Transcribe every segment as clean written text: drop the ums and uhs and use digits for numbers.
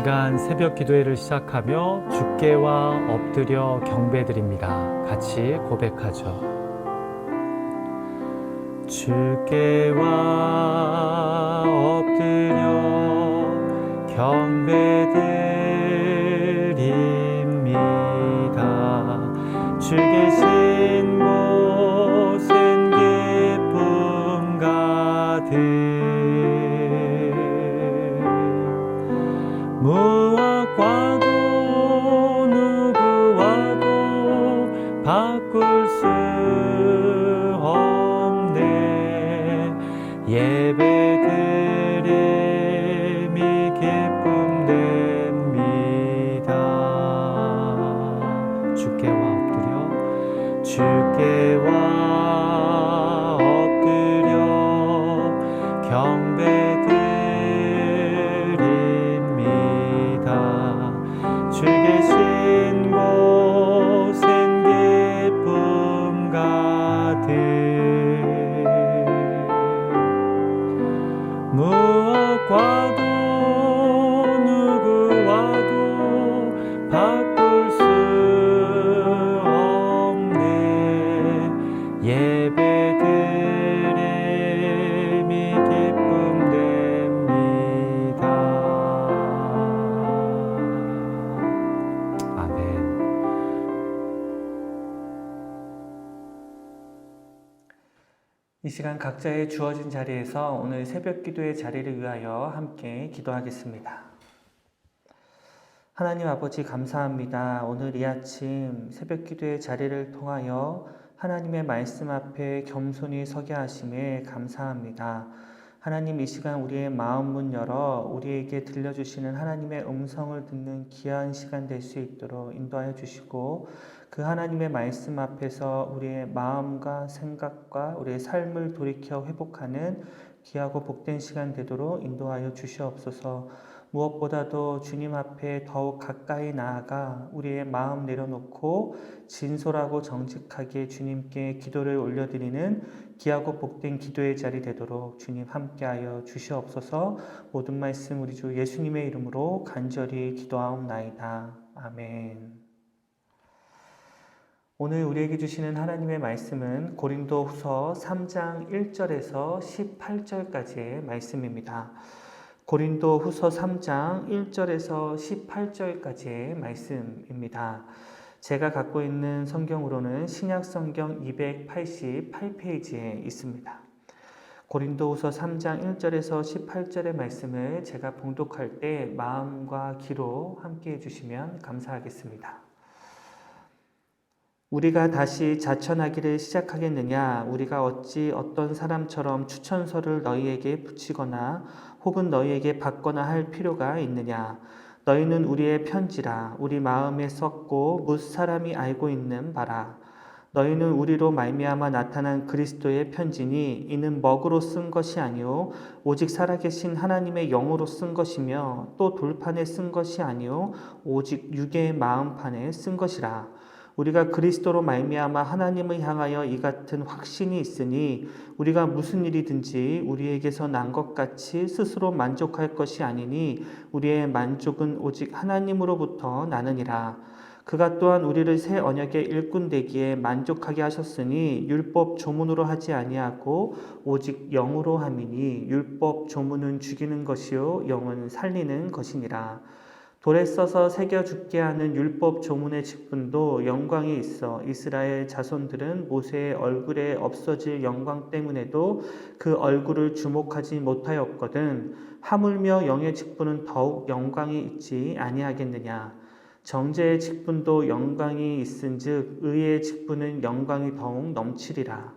시간 새벽 기도회를 시작하며 주께와 엎드려 경배드립니다. 같이 고백하죠. 주께와 엎드려 경배드립니다. 주 계신 곳은 기쁨 가득 무엇과도 누구와도 바꿀 수 없네. 예배드림이 기쁨 됩니다. 주께와 엎드려 경배드립니다. 주 계신 곳엔 기쁨 가득 무엇과도 누구와도 바꿀 수 없네. 예배드림이 기쁨 됩니다. 이 시간 각자의 주어진 자리에서 오늘 새벽 기도의 자리를 위하여 함께 기도하겠습니다. 하나님 아버지 감사합니다. 오늘 이 아침 새벽 기도의 자리를 통하여 하나님의 말씀 앞에 겸손히 서게 하심에 감사합니다. 하나님 이 시간 우리의 마음 문 열어 우리에게 들려주시는 하나님의 음성을 듣는 귀한 시간 될 수 있도록 인도하여 주시고 그 하나님의 말씀 앞에서 우리의 마음과 생각과 우리의 삶을 돌이켜 회복하는 귀하고 복된 시간 되도록 인도하여 주시옵소서. 무엇보다도 주님 앞에 더욱 가까이 나아가 우리의 마음 내려놓고 진솔하고 정직하게 주님께 기도를 올려드리는 귀하고 복된 기도의 자리 되도록 주님 함께하여 주시옵소서. 모든 말씀 우리 주 예수님의 이름으로 간절히 기도하옵나이다. 아멘. 오늘 우리에게 주시는 하나님의 말씀은 고린도후서 3장 1절에서 18절까지의 말씀입니다. 고린도후서 3장 1절에서 18절까지의 말씀입니다. 제가 갖고 있는 성경으로는 신약성경 288페이지에 있습니다. 고린도후서 3장 1절에서 18절의 말씀을 제가 봉독할 때 마음과 귀로 함께 해주시면 감사하겠습니다. 우리가 다시 자천하기를 시작하겠느냐? 우리가 어찌 어떤 사람처럼 추천서를 너희에게 붙이거나 혹은 너희에게 받거나 할 필요가 있느냐? 너희는 우리의 편지라. 우리 마음에 썼고 뭇 사람이 알고 있는 바라. 너희는 우리로 말미암아 나타난 그리스도의 편지니 이는 먹으로 쓴 것이 아니요 오직 살아계신 하나님의 영으로 쓴 것이며 또 돌판에 쓴 것이 아니요 오직 육의 마음판에 쓴 것이라. 우리가 그리스도로 말미암아 하나님을 향하여 이 같은 확신이 있으니 우리가 무슨 일이든지 우리에게서 난 것 같이 스스로 만족할 것이 아니니 우리의 만족은 오직 하나님으로부터 나느니라. 그가 또한 우리를 새 언약의 일꾼 되기에 만족하게 하셨으니 율법 조문으로 하지 아니하고 오직 영으로 함이니 율법 조문은 죽이는 것이요 영은 살리는 것이니라. 돌에 써서 새겨 죽게 하는 율법 조문의 직분도 영광이 있어 이스라엘 자손들은 모세의 얼굴에 없어질 영광 때문에도 그 얼굴을 주목하지 못하였거든. 하물며 영의 직분은 더욱 영광이 있지 아니하겠느냐. 정죄의 직분도 영광이 있은즉 의의 직분은 영광이 더욱 넘치리라.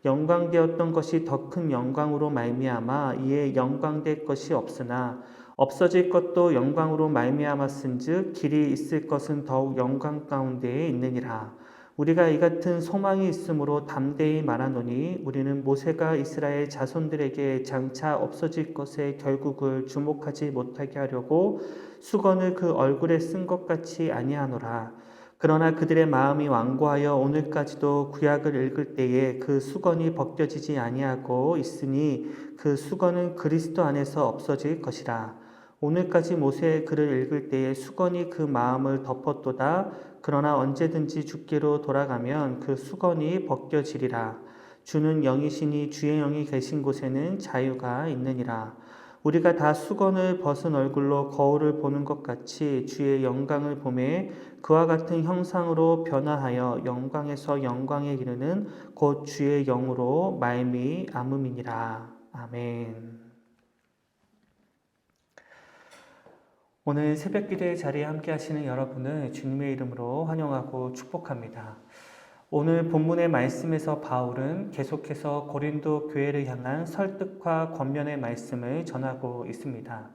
영광되었던 것이 더 큰 영광으로 말미암아 이에 영광될 것이 없으나 없어질 것도 영광으로 말미암았은즉 길이 있을 것은 더욱 영광 가운데에 있느니라. 우리가 이 같은 소망이 있으므로 담대히 말하노니 우리는 모세가 이스라엘 자손들에게 장차 없어질 것의 결국을 주목하지 못하게 하려고 수건을 그 얼굴에 쓴 것 같이 아니하노라. 그러나 그들의 마음이 완고하여 오늘까지도 구약을 읽을 때에 그 수건이 벗겨지지 아니하고 있으니 그 수건은 그리스도 안에서 없어질 것이라. 오늘까지 모세의 글을 읽을 때에 수건이 그 마음을 덮었도다. 그러나 언제든지 주께로 돌아가면 그 수건이 벗겨지리라. 주는 영이시니 주의 영이 계신 곳에는 자유가 있느니라. 우리가 다 수건을 벗은 얼굴로 거울을 보는 것 같이 주의 영광을 보매 그와 같은 형상으로 변화하여 영광에서 영광에 이르는 곧 주의 영으로 말미암음이니라. 아멘. 오늘 새벽기도의 자리에 함께 하시는 여러분을 주님의 이름으로 환영하고 축복합니다. 오늘 본문의 말씀에서 바울은 계속해서 고린도 교회를 향한 설득과 권면의 말씀을 전하고 있습니다.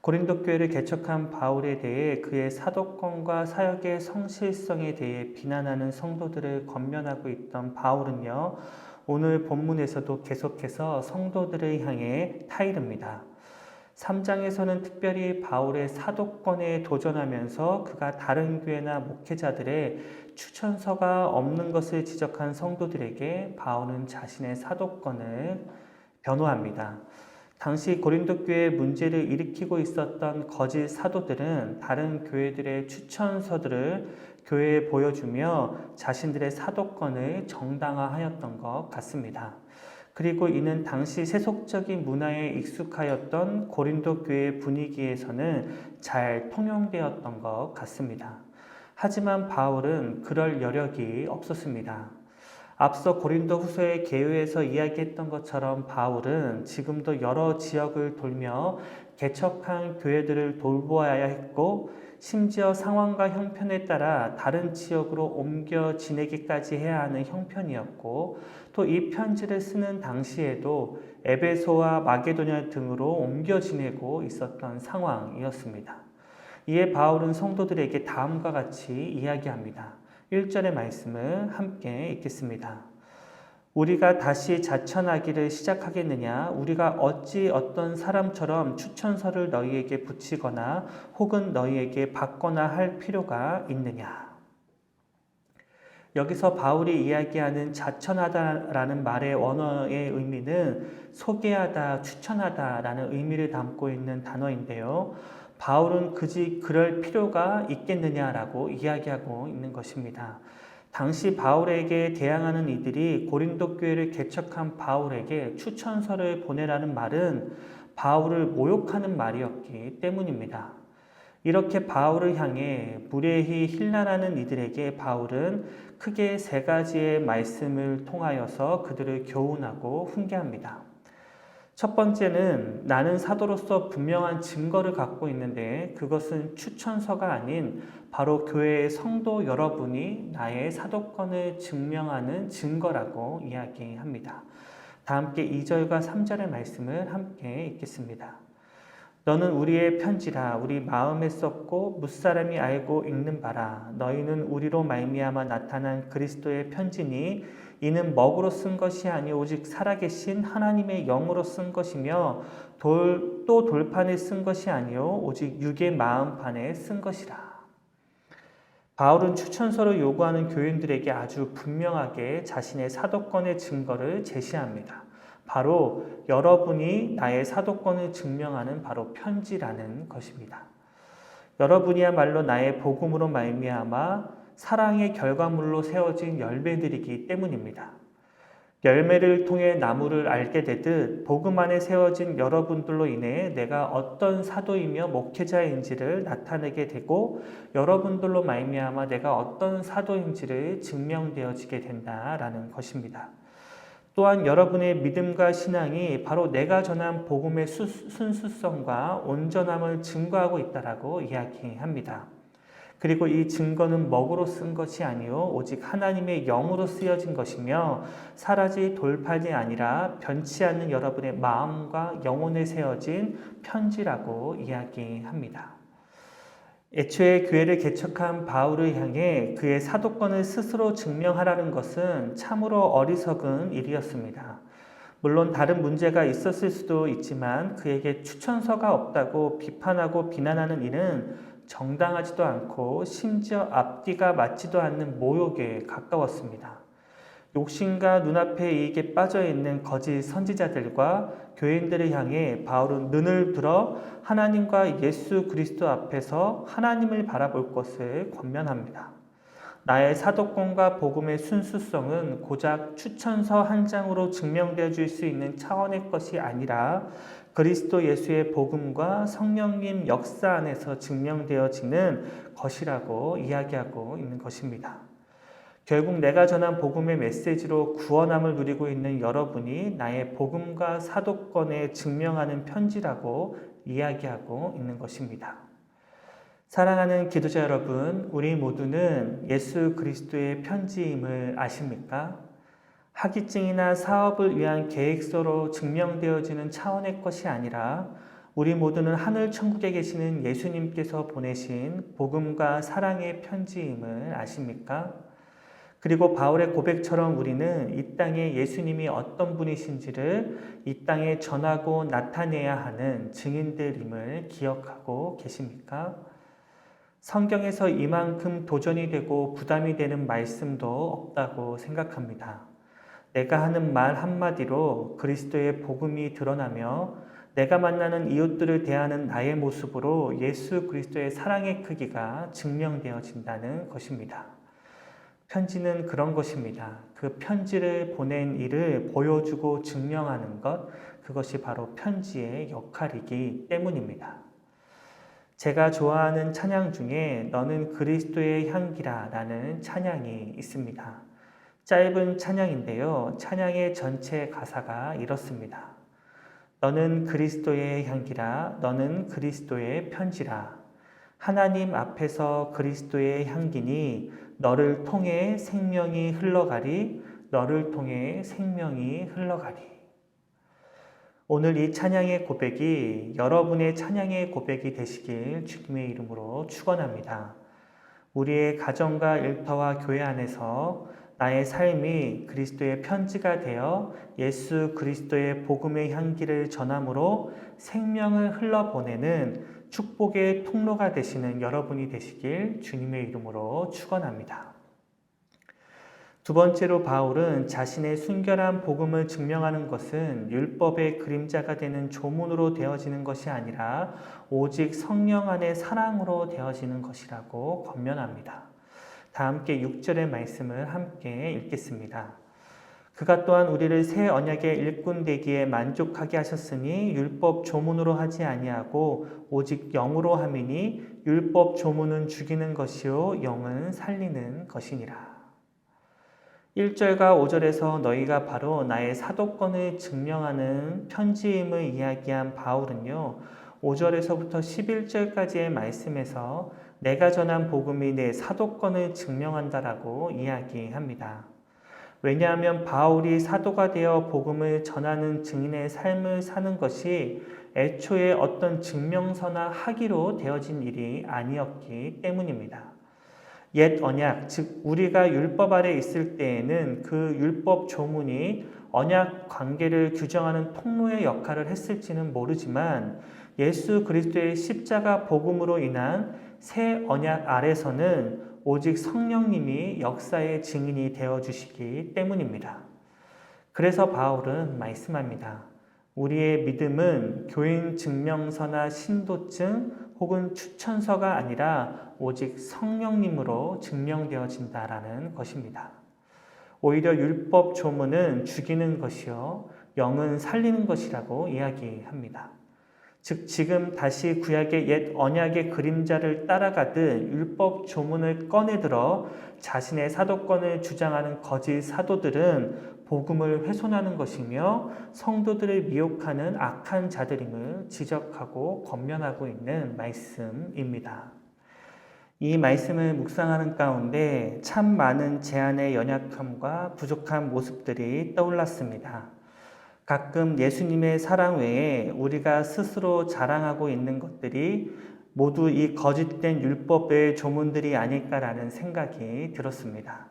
고린도 교회를 개척한 바울에 대해 그의 사도권과 사역의 성실성에 대해 비난하는 성도들을 권면하고 있던 바울은요, 오늘 본문에서도 계속해서 성도들을 향해 타이릅니다. 3장에서는 특별히 바울의 사도권에 도전하면서 그가 다른 교회나 목회자들의 추천서가 없는 것을 지적한 성도들에게 바울은 자신의 사도권을 변호합니다. 당시 고린도 교회에 문제를 일으키고 있었던 거짓 사도들은 다른 교회들의 추천서들을 교회에 보여주며 자신들의 사도권을 정당화하였던 것 같습니다. 그리고 이는 당시 세속적인 문화에 익숙하였던 고린도 교회 분위기에서는 잘 통용되었던 것 같습니다. 하지만 바울은 그럴 여력이 없었습니다. 앞서 고린도 후서의 개요에서 이야기했던 것처럼 바울은 지금도 여러 지역을 돌며 개척한 교회들을 돌보아야 했고 심지어 상황과 형편에 따라 다른 지역으로 옮겨 지내기까지 해야 하는 형편이었고 또 이 편지를 쓰는 당시에도 에베소와 마게도냐 등으로 옮겨 지내고 있었던 상황이었습니다. 이에 바울은 성도들에게 다음과 같이 이야기합니다. 1절의 말씀을 함께 읽겠습니다. 우리가 다시 자천하기를 시작하겠느냐? 우리가 어찌 어떤 사람처럼 추천서를 너희에게 붙이거나 혹은 너희에게 받거나 할 필요가 있느냐? 여기서 바울이 이야기하는 자천하다라는 말의 원어의 의미는 소개하다, 추천하다라는 의미를 담고 있는 단어인데요. 바울은 굳이 그럴 필요가 있겠느냐라고 이야기하고 있는 것입니다. 당시 바울에게 대항하는 이들이 고린도 교회를 개척한 바울에게 추천서를 보내라는 말은 바울을 모욕하는 말이었기 때문입니다. 이렇게 바울을 향해 무례히 힐난하는 이들에게 바울은 크게 세 가지의 말씀을 통하여서 그들을 교훈하고 훈계합니다. 첫 번째는 나는 사도로서 분명한 증거를 갖고 있는데 그것은 추천서가 아닌 바로 교회의 성도 여러분이 나의 사도권을 증명하는 증거라고 이야기합니다. 다 함께 2절과 3절의 말씀을 함께 읽겠습니다. 너는 우리의 편지라 우리 마음에 썼고 뭇사람이 알고 읽는 바라. 너희는 우리로 말미암아 나타난 그리스도의 편지니 이는 먹으로 쓴 것이 아니 오직 살아계신 하나님의 영으로 쓴 것이며 또 돌판에 쓴 것이 아니요 오직 육의 마음판에 쓴 것이라. 바울은 추천서를 요구하는 교인들에게 아주 분명하게 자신의 사도권의 증거를 제시합니다. 바로 여러분이 나의 사도권을 증명하는 바로 편지라는 것입니다. 여러분이야말로 나의 복음으로 말미암아 사랑의 결과물로 세워진 열매들이기 때문입니다. 열매를 통해 나무를 알게 되듯 복음 안에 세워진 여러분들로 인해 내가 어떤 사도이며 목회자인지를 나타내게 되고 여러분들로 말미암아 내가 어떤 사도인지를 증명되어지게 된다라는 것입니다. 또한 여러분의 믿음과 신앙이 바로 내가 전한 복음의 순수성과 온전함을 증거하고 있다라고 이야기합니다. 그리고 이 증거는 먹으로 쓴 것이 아니요 오직 하나님의 영으로 쓰여진 것이며 사라질 돌판이 아니라 변치 않는 여러분의 마음과 영혼에 세워진 편지라고 이야기합니다. 애초에 교회를 개척한 바울을 향해 그의 사도권을 스스로 증명하라는 것은 참으로 어리석은 일이었습니다. 물론 다른 문제가 있었을 수도 있지만 그에게 추천서가 없다고 비판하고 비난하는 일은 정당하지도 않고 심지어 앞뒤가 맞지도 않는 모욕에 가까웠습니다. 욕심과 눈앞의 이익에 빠져 있는 거짓 선지자들과 교인들을 향해 바울은 눈을 들어 하나님과 예수 그리스도 앞에서 하나님을 바라볼 것을 권면합니다. 나의 사도권과 복음의 순수성은 고작 추천서 한 장으로 증명되어 줄 수 있는 차원의 것이 아니라 그리스도 예수의 복음과 성령님 역사 안에서 증명되어지는 것이라고 이야기하고 있는 것입니다. 결국 내가 전한 복음의 메시지로 구원함을 누리고 있는 여러분이 나의 복음과 사도권에 증명하는 편지라고 이야기하고 있는 것입니다. 사랑하는 기도자 여러분, 우리 모두는 예수 그리스도의 편지임을 아십니까? 학위증이나 사업을 위한 계획서로 증명되어지는 차원의 것이 아니라 우리 모두는 하늘 천국에 계시는 예수님께서 보내신 복음과 사랑의 편지임을 아십니까? 그리고 바울의 고백처럼 우리는 이 땅에 예수님이 어떤 분이신지를 이 땅에 전하고 나타내야 하는 증인들임을 기억하고 계십니까? 성경에서 이만큼 도전이 되고 부담이 되는 말씀도 없다고 생각합니다. 내가 하는 말 한마디로 그리스도의 복음이 드러나며 내가 만나는 이웃들을 대하는 나의 모습으로 예수 그리스도의 사랑의 크기가 증명되어진다는 것입니다. 편지는 그런 것입니다. 그 편지를 보낸 이를 보여주고 증명하는 것, 그것이 바로 편지의 역할이기 때문입니다. 제가 좋아하는 찬양 중에 너는 그리스도의 향기라 라는 찬양이 있습니다. 짧은 찬양인데요. 찬양의 전체 가사가 이렇습니다. 너는 그리스도의 향기라, 너는 그리스도의 편지라. 하나님 앞에서 그리스도의 향기니 너를 통해 생명이 흘러가리, 너를 통해 생명이 흘러가리. 오늘 이 찬양의 고백이 여러분의 찬양의 고백이 되시길 주님의 이름으로 축원합니다. 우리의 가정과 일터와 교회 안에서 나의 삶이 그리스도의 편지가 되어 예수 그리스도의 복음의 향기를 전함으로 생명을 흘러보내는 축복의 통로가 되시는 여러분이 되시길 주님의 이름으로 축원합니다. 두 번째로 바울은 자신의 순결한 복음을 증명하는 것은 율법의 그림자가 되는 조문으로 되어지는 것이 아니라 오직 성령 안의 사랑으로 되어지는 것이라고 권면합니다. 다 함께 6절의 말씀을 함께 읽겠습니다. 그가 또한 우리를 새 언약의 일꾼 되기에 만족하게 하셨으니 율법 조문으로 하지 아니하고 오직 영으로 함이니 율법 조문은 죽이는 것이요 영은 살리는 것이니라. 1절과 5절에서 너희가 바로 나의 사도권을 증명하는 편지임을 이야기한 바울은요, 5절에서부터 11절까지의 말씀에서 내가 전한 복음이 내 사도권을 증명한다라고 이야기합니다. 왜냐하면 바울이 사도가 되어 복음을 전하는 증인의 삶을 사는 것이 애초에 어떤 증명서나 학위로 되어진 일이 아니었기 때문입니다. 옛 언약, 즉 우리가 율법 아래 있을 때에는 그 율법 조문이 언약 관계를 규정하는 통로의 역할을 했을지는 모르지만 예수 그리스도의 십자가 복음으로 인한 새 언약 아래서는 오직 성령님이 역사의 증인이 되어주시기 때문입니다. 그래서 바울은 말씀합니다. 우리의 믿음은 교인 증명서나 신도증 혹은 추천서가 아니라 오직 성령님으로 증명되어진다라는 것입니다. 오히려 율법 조문은 죽이는 것이요 영은 살리는 것이라고 이야기합니다. 즉 지금 다시 구약의 옛 언약의 그림자를 따라가듯 율법 조문을 꺼내들어 자신의 사도권을 주장하는 거짓 사도들은 복음을 훼손하는 것이며 성도들을 미혹하는 악한 자들임을 지적하고 권면하고 있는 말씀입니다. 이 말씀을 묵상하는 가운데 참 많은 제 안의 연약함과 부족한 모습들이 떠올랐습니다. 가끔 예수님의 사랑 외에 우리가 스스로 자랑하고 있는 것들이 모두 이 거짓된 율법의 조문들이 아닐까라는 생각이 들었습니다.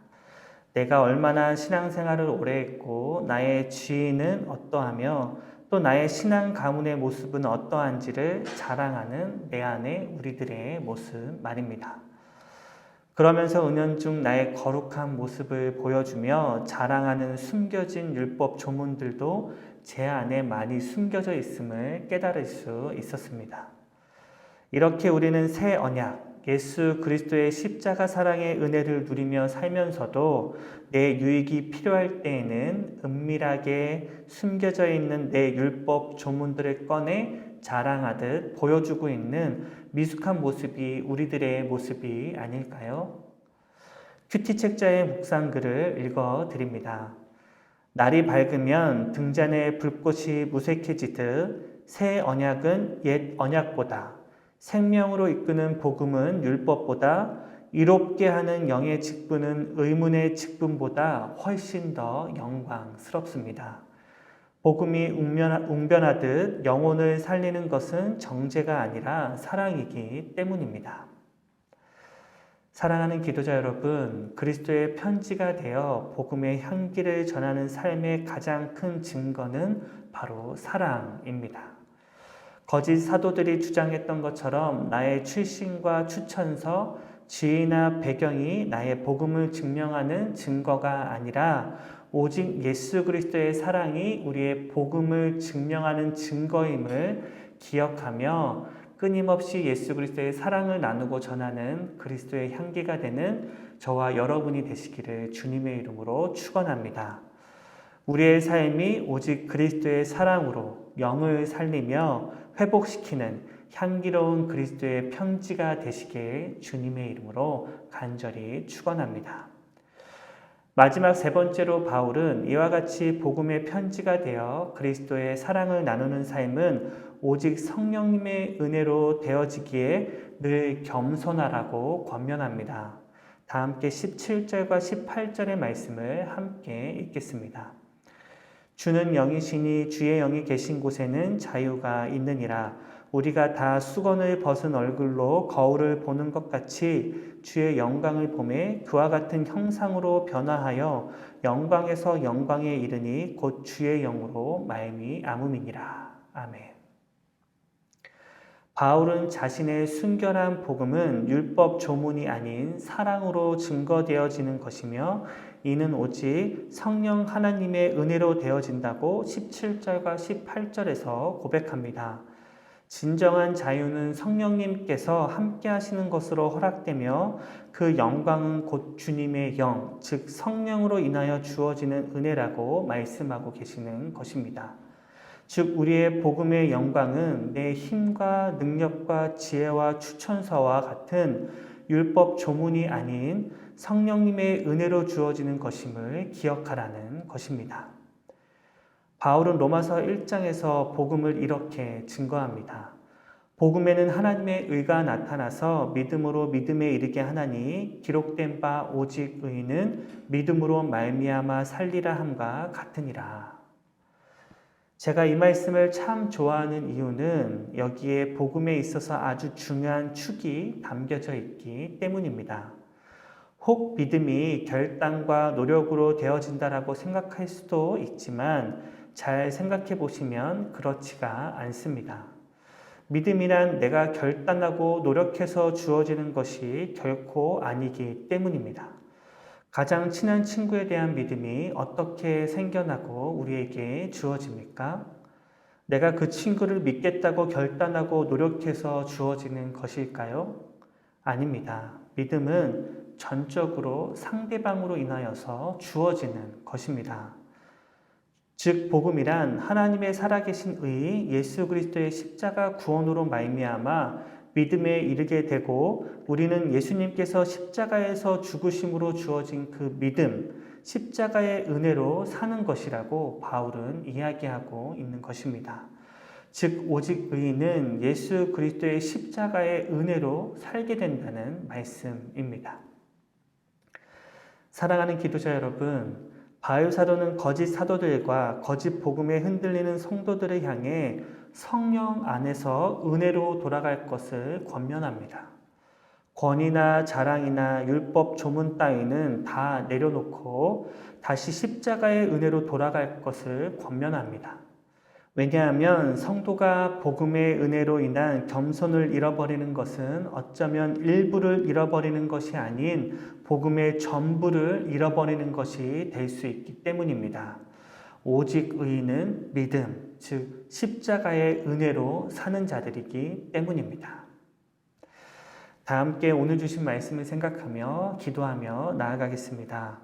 내가 얼마나 신앙생활을 오래 했고 나의 지위는 어떠하며 또 나의 신앙 가문의 모습은 어떠한지를 자랑하는 내 안의 우리들의 모습 말입니다. 그러면서 은연중 나의 거룩한 모습을 보여주며 자랑하는 숨겨진 율법 조문들도 제 안에 많이 숨겨져 있음을 깨달을 수 있었습니다. 이렇게 우리는 새 언약, 예수 그리스도의 십자가 사랑의 은혜를 누리며 살면서도 내 유익이 필요할 때에는 은밀하게 숨겨져 있는 내 율법 조문들을 꺼내 자랑하듯 보여주고 있는 미숙한 모습이 우리들의 모습이 아닐까요? 큐티 책자의 묵상글을 읽어 드립니다. 날이 밝으면 등잔에 불꽃이 무색해지듯 새 언약은 옛 언약보다, 생명으로 이끄는 복음은 율법보다, 이롭게 하는 영의 직분은 의문의 직분보다 훨씬 더 영광스럽습니다. 복음이 웅변하듯 영혼을 살리는 것은 정죄가 아니라 사랑이기 때문입니다. 사랑하는 기도자 여러분, 그리스도의 편지가 되어 복음의 향기를 전하는 삶의 가장 큰 증거는 바로 사랑입니다. 거짓 사도들이 주장했던 것처럼 나의 출신과 추천서, 지위나 배경이 나의 복음을 증명하는 증거가 아니라 오직 예수 그리스도의 사랑이 우리의 복음을 증명하는 증거임을 기억하며 끊임없이 예수 그리스도의 사랑을 나누고 전하는 그리스도의 향기가 되는 저와 여러분이 되시기를 주님의 이름으로 축원합니다. 우리의 삶이 오직 그리스도의 사랑으로 영을 살리며 회복시키는 향기로운 그리스도의 편지가 되시길 주님의 이름으로 간절히 축원합니다. 마지막 세 번째로 바울은 이와 같이 복음의 편지가 되어 그리스도의 사랑을 나누는 삶은 오직 성령님의 은혜로 되어지기에 늘 겸손하라고 권면합니다. 다 함께 17절과 18절의 말씀을 함께 읽겠습니다. 주는 영이시니 주의 영이 계신 곳에는 자유가 있느니라. 우리가 다 수건을 벗은 얼굴로 거울을 보는 것 같이 주의 영광을 보매 그와 같은 형상으로 변화하여 영광에서 영광에 이르니 곧 주의 영으로 말미암음이니라. 아멘. 바울은 자신의 순결한 복음은 율법 조문이 아닌 사랑으로 증거되어지는 것이며 이는 오직 성령 하나님의 은혜로 되어진다고 17절과 18절에서 고백합니다. 진정한 자유는 성령님께서 함께 하시는 것으로 허락되며 그 영광은 곧 주님의 영, 즉 성령으로 인하여 주어지는 은혜라고 말씀하고 계시는 것입니다. 즉 우리의 복음의 영광은 내 힘과 능력과 지혜와 추천서와 같은 율법 조문이 아닌 성령님의 은혜로 주어지는 것임을 기억하라는 것입니다. 바울은 로마서 1장에서 복음을 이렇게 증거합니다. 복음에는 하나님의 의가 나타나서 믿음으로 믿음에 이르게 하나니 기록된 바 오직 의인은 믿음으로 말미암아 살리라 함과 같으니라. 제가 이 말씀을 참 좋아하는 이유는 여기에 복음에 있어서 아주 중요한 축이 담겨져 있기 때문입니다. 혹 믿음이 결단과 노력으로 되어진다라고 생각할 수도 있지만 잘 생각해 보시면 그렇지가 않습니다. 믿음이란 내가 결단하고 노력해서 주어지는 것이 결코 아니기 때문입니다. 가장 친한 친구에 대한 믿음이 어떻게 생겨나고 우리에게 주어집니까? 내가 그 친구를 믿겠다고 결단하고 노력해서 주어지는 것일까요? 아닙니다. 믿음은 전적으로 상대방으로 인하여서 주어지는 것입니다. 즉 복음이란 하나님의 살아계신 의 예수 그리스도의 십자가 구원으로 말미암아 믿음에 이르게 되고 우리는 예수님께서 십자가에서 죽으심으로 주어진 그 믿음, 십자가의 은혜로 사는 것이라고 바울은 이야기하고 있는 것입니다. 즉 오직 의인은 예수 그리스도의 십자가의 은혜로 살게 된다는 말씀입니다. 사랑하는 기도자 여러분, 바울 사도는 거짓 사도들과 거짓 복음에 흔들리는 성도들을 향해 성령 안에서 은혜로 돌아갈 것을 권면합니다. 권위나 자랑이나 율법 조문 따위는 다 내려놓고 다시 십자가의 은혜로 돌아갈 것을 권면합니다. 왜냐하면 성도가 복음의 은혜로 인한 겸손을 잃어버리는 것은 어쩌면 일부를 잃어버리는 것이 아닌 복음의 전부를 잃어버리는 것이 될 수 있기 때문입니다. 오직 의인은 믿음, 즉 십자가의 은혜로 사는 자들이기 때문입니다. 다 함께 오늘 주신 말씀을 생각하며 기도하며 나아가겠습니다.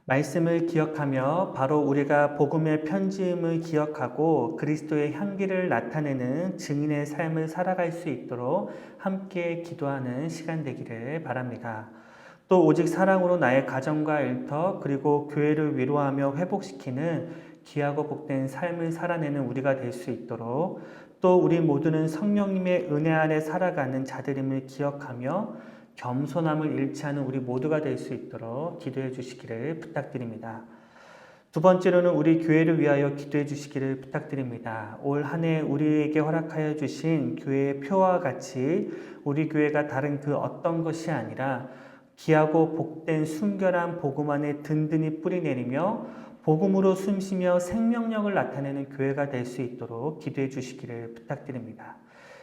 말씀을 기억하며 바로 우리가 복음의 편지임을 기억하고 그리스도의 향기를 나타내는 증인의 삶을 살아갈 수 있도록 함께 기도하는 시간 되기를 바랍니다. 또 오직 사랑으로 나의 가정과 일터 그리고 교회를 위로하며 회복시키는 귀하고 복된 삶을 살아내는 우리가 될 수 있도록 또 우리 모두는 성령님의 은혜 아래 살아가는 자들임을 기억하며 겸손함을 잃지 않은 우리 모두가 될 수 있도록 기도해 주시기를 부탁드립니다. 두 번째로는 우리 교회를 위하여 기도해 주시기를 부탁드립니다. 올 한 해 우리에게 허락하여 주신 교회의 표와 같이 우리 교회가 다른 그 어떤 것이 아니라 귀하고 복된 순결한 복음 안에 든든히 뿌리내리며 복음으로 숨쉬며 생명력을 나타내는 교회가 될 수 있도록 기도해 주시기를 부탁드립니다.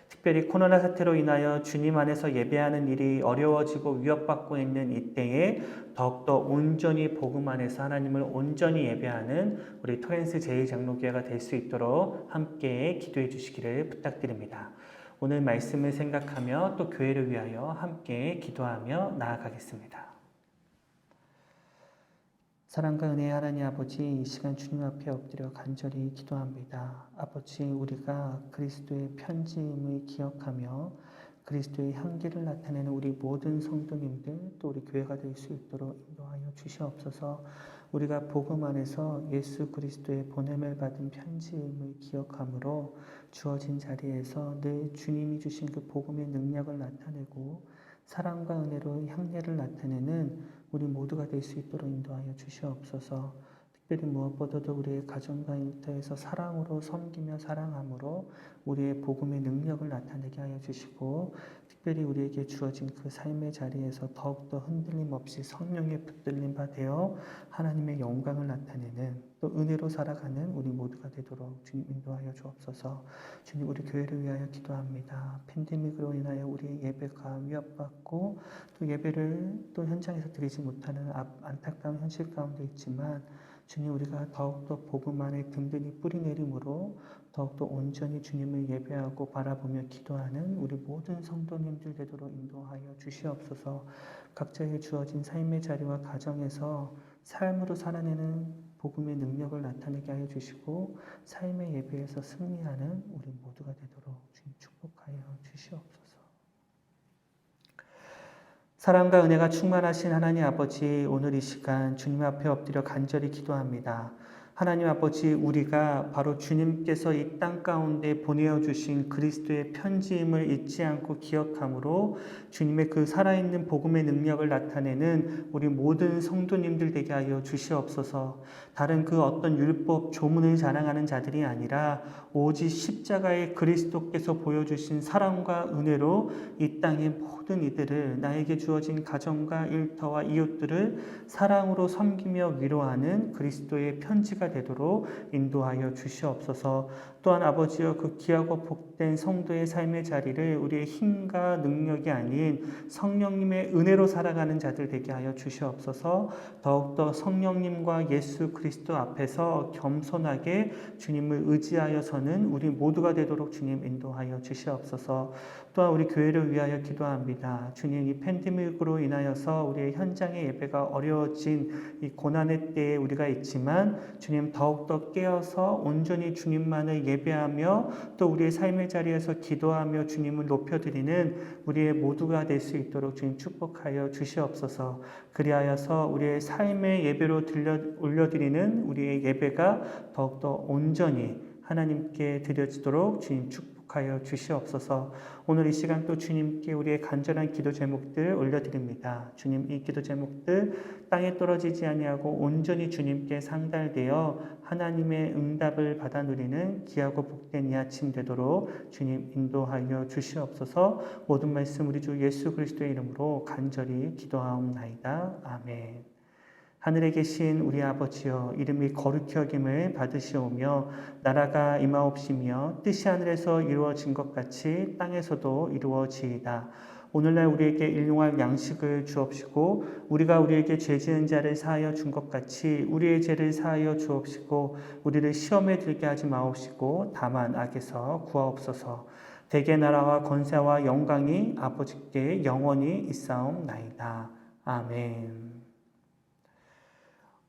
특별히 코로나 사태로 인하여 주님 안에서 예배하는 일이 어려워지고 위협받고 있는 이때에 더욱더 온전히 복음 안에서 하나님을 온전히 예배하는 우리 토렌스 제2장로교회가 될 수 있도록 함께 기도해 주시기를 부탁드립니다. 오늘 말씀을 생각하며 또 교회를 위하여 함께 기도하며 나아가겠습니다. 사랑과 은혜의 하나님 아버지, 이 시간 주님 앞에 엎드려 간절히 기도합니다. 아버지, 우리가 그리스도의 편지임을 기억하며 그리스도의 향기를 나타내는 우리 모든 성도님들 또 우리 교회가 될 수 있도록 인도하여 주시옵소서. 우리가 복음 안에서 예수 그리스도의 보냄을 받은 편지임을 기억함으로 주어진 자리에서 늘 주님이 주신 그 복음의 능력을 나타내고 사랑과 은혜로 향례를 나타내는 우리 모두가 될 수 있도록 인도하여 주시옵소서. 특별히 무엇보다도 우리의 가정과 일터에서 사랑으로 섬기며 사랑함으로 우리의 복음의 능력을 나타내게 하여 주시고 특별히 우리에게 주어진 그 삶의 자리에서 더욱더 흔들림 없이 성령의 붙들림 받아 하나님의 영광을 나타내는 또 은혜로 살아가는 우리 모두가 되도록 주님 인도하여 주옵소서. 주님, 우리 교회를 위하여 기도합니다. 팬데믹으로 인하여 우리의 예배가 위협받고 또 예배를 또 현장에서 드리지 못하는 안타까운 현실 가운데 있지만 주님, 우리가 더욱더 복음 안에 든든히 뿌리내림으로 더욱더 온전히 주님을 예배하고 바라보며 기도하는 우리 모든 성도님들 되도록 인도하여 주시옵소서. 각자의 주어진 삶의 자리와 가정에서 삶으로 살아내는 복음의 능력을 나타내게 하여 주시고 삶의 예배에서 승리하는 우리 모두가 되도록 주님 축복하여 주시옵소서. 사랑과 은혜가 충만하신 하나님 아버지, 오늘 이 시간 주님 앞에 엎드려 간절히 기도합니다. 하나님 아버지, 우리가 바로 주님께서 이 땅 가운데 보내어 주신 그리스도의 편지임을 잊지 않고 기억함으로 주님의 그 살아있는 복음의 능력을 나타내는 우리 모든 성도님들 되게 하여 주시옵소서. 다른 그 어떤 율법 조문을 자랑하는 자들이 아니라 오직 십자가의 그리스도께서 보여주신 사랑과 은혜로 이 땅의 모든 이들을, 나에게 주어진 가정과 일터와 이웃들을 사랑으로 섬기며 위로하는 그리스도의 편지가 되도록 인도하여 주시옵소서. 또한 아버지여, 그 귀하고 복된 성도의 삶의 자리를 우리의 힘과 능력이 아닌 성령님의 은혜로 살아가는 자들 되게 하여 주시옵소서. 더욱더 성령님과 예수 그리스도 앞에서 겸손하게 주님을 의지하여서는 우리 모두가 되도록 주님 인도하여 주시옵소서. 또한 우리 교회를 위하여 기도합니다. 주님, 이 팬데믹으로 인하여서 우리의 현장의 예배가 어려워진 이 고난의 때에 우리가 있지만 주님, 더욱더 깨어서 온전히 주님만을 예배하며 또 우리의 삶의 자리에서 기도하며 주님을 높여드리는 우리의 모두가 될 수 있도록 주님 축복하여 주시옵소서. 그리하여서 우리의 삶의 예배로 올려드리는 우리의 예배가 더욱더 온전히 하나님께 드려지도록 주님 축복하여 주시옵소서. 오늘 이 시간 또 주님께 우리의 간절한 기도 제목들 올려드립니다. 주님, 이 기도 제목들 땅에 떨어지지 아니하고 온전히 주님께 상달되어 하나님의 응답을 받아 누리는 귀하고 복된 이 아침 되도록 주님 인도하여 주시옵소서. 모든 말씀 우리 주 예수 그리스도의 이름으로 간절히 기도하옵나이다. 아멘. 하늘에 계신 우리 아버지여, 이름이 거룩히 여김을 받으시오며 나라가 임하옵시며 뜻이 하늘에서 이루어진 것 같이 땅에서도 이루어지이다. 오늘날 우리에게 일용할 양식을 주옵시고 우리가 우리에게 죄 지은 자를 사하여 준 것 같이 우리의 죄를 사하여 주옵시고 우리를 시험에 들게 하지 마옵시고 다만 악에서 구하옵소서. 대개 나라와 권세와 영광이 아버지께 영원히 있사옵나이다. 아멘.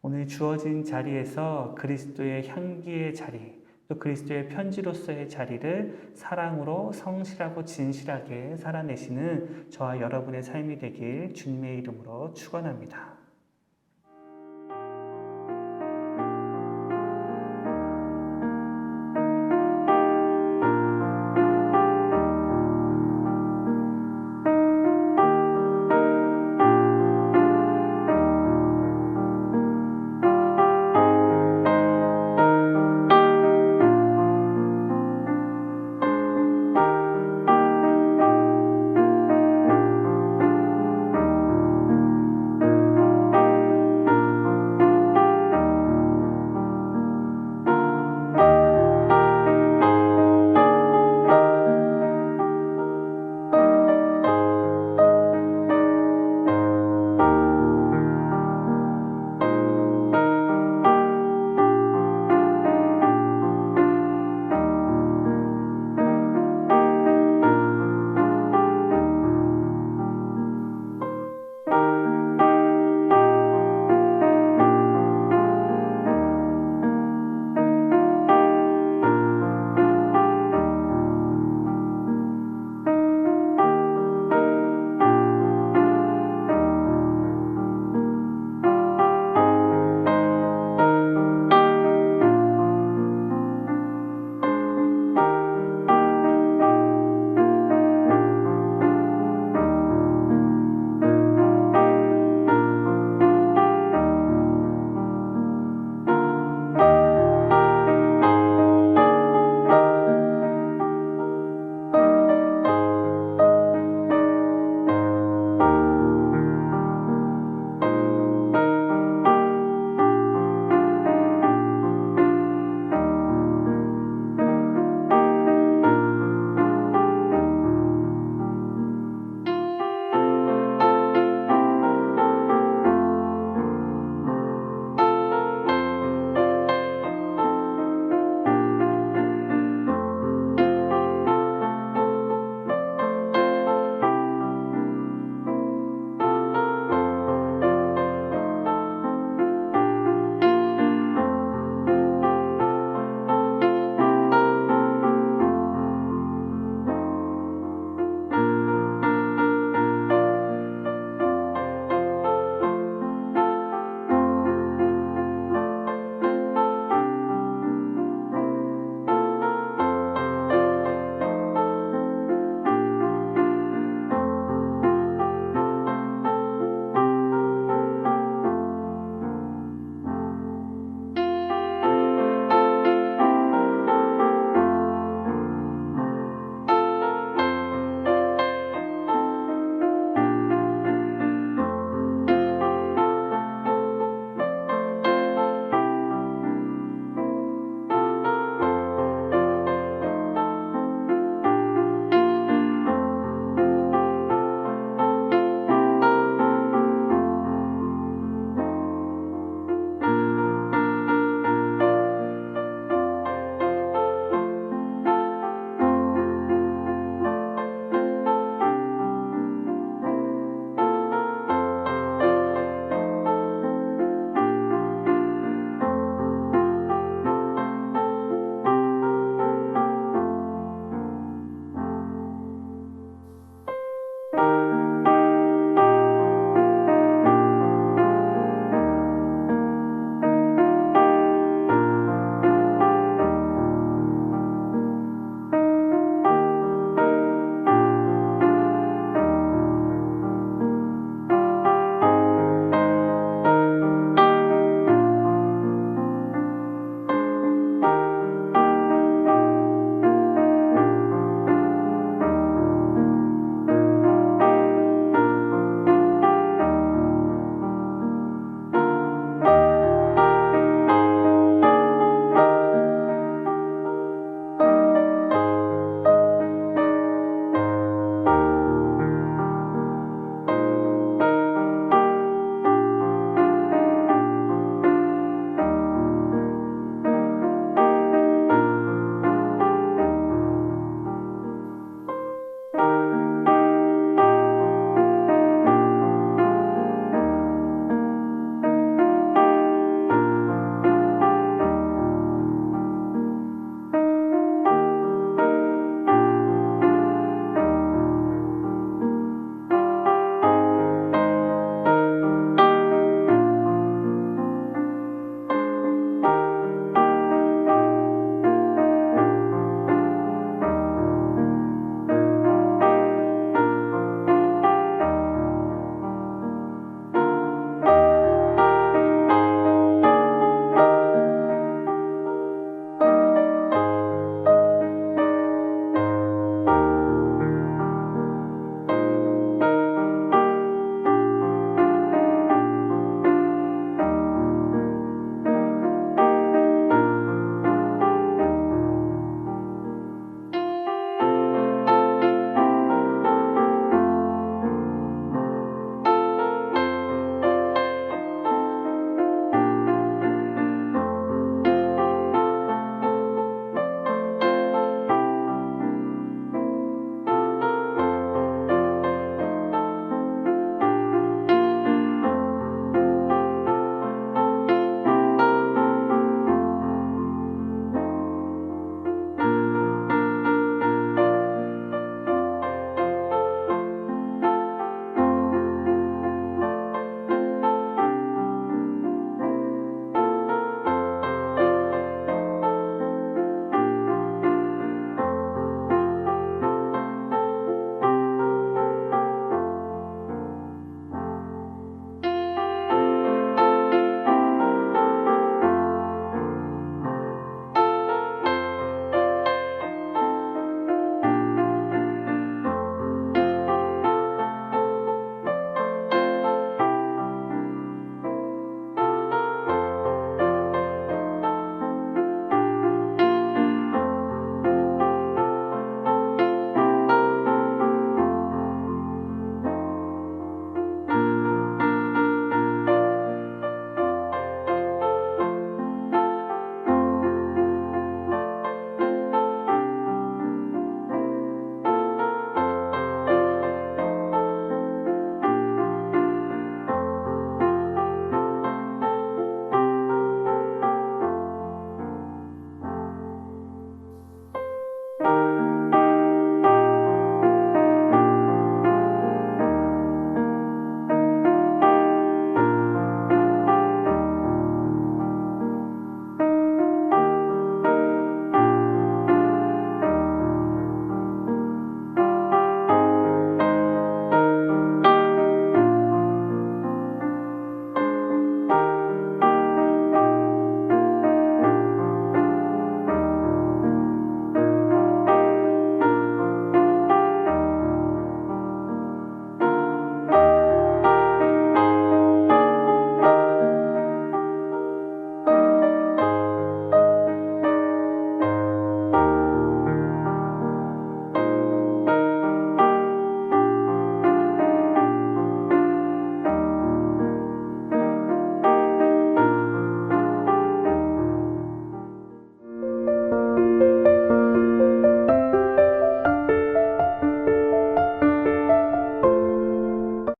오늘 주어진 자리에서 그리스도의 향기의 자리, 또 그리스도의 편지로서의 자리를 사랑으로 성실하고 진실하게 살아내시는 저와 여러분의 삶이 되길 주님의 이름으로 축원합니다.